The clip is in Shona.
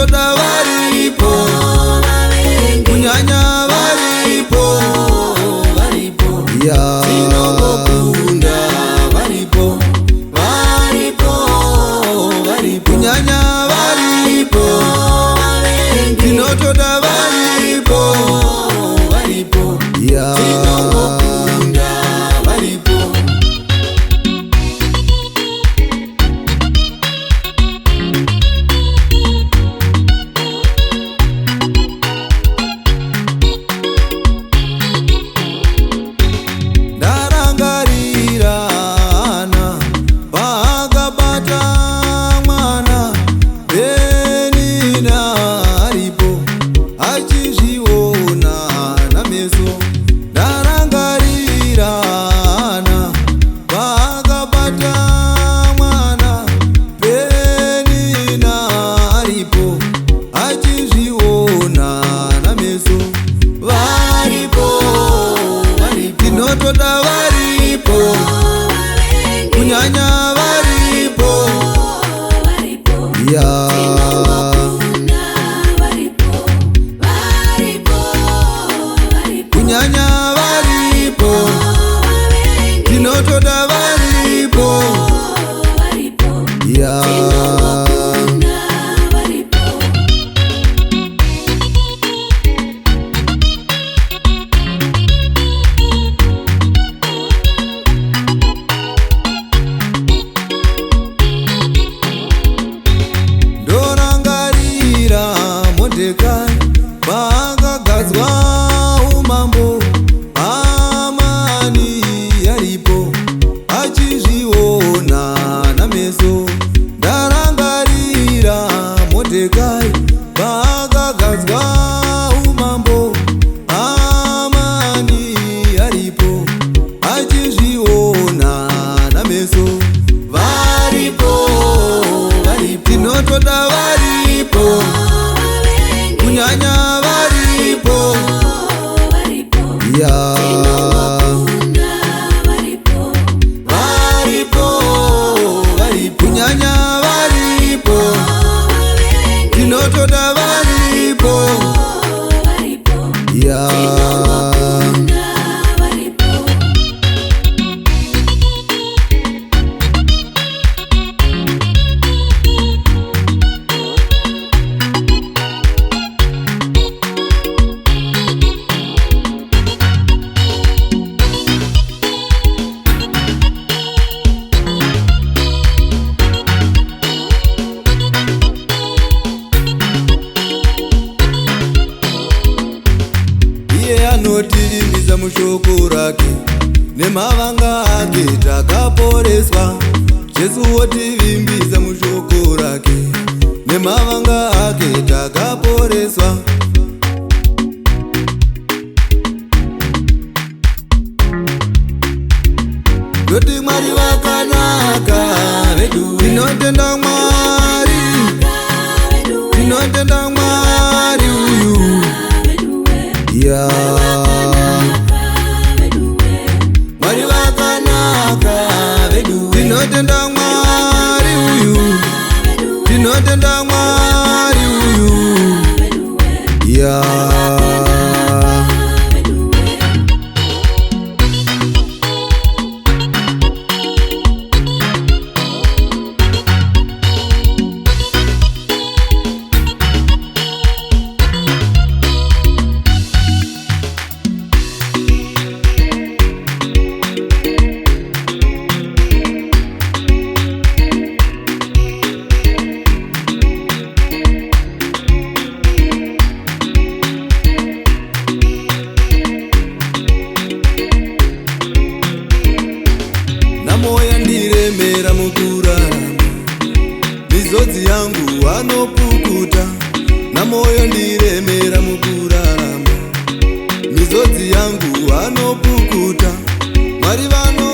Tinotoda varipo, kunyanya varipo, tinongokunda varipo, kunyanya varipo, tinotoda varipo, tinongokunda varipo. Tinotoda varipo, kunyanya varipo, kunyanya varipo, tinotoda varipo, vakagadzwa umambo, Hamani yaripo achizviona nameso. Ndarangarira Modhekai vakagadzwa umambo, Hamani yaripo achizviona nameso. Varipo, tinotoda varipo, kunyanya varipo, kunyanya varipo, tinotoda varipo, anotirimbisa mushoko rake, nemavanga ake takaporeswa. Jesu wotivimbisa mushoko rake, nemavanga ake takaporeswa. Doti Mwari vakanaka vedu, tinotenda Mwari, tinotenda Mwari uyu, Mwari vakanaka vedu, tinotenda Mwari uyu, tinotenda Mwari uyu, Namoya ndiremera mukurarama, mizodzi yangu anopukuta. Namoyo ndiremera mukurarama, mizodzi yangu anopukuta. Mwari vano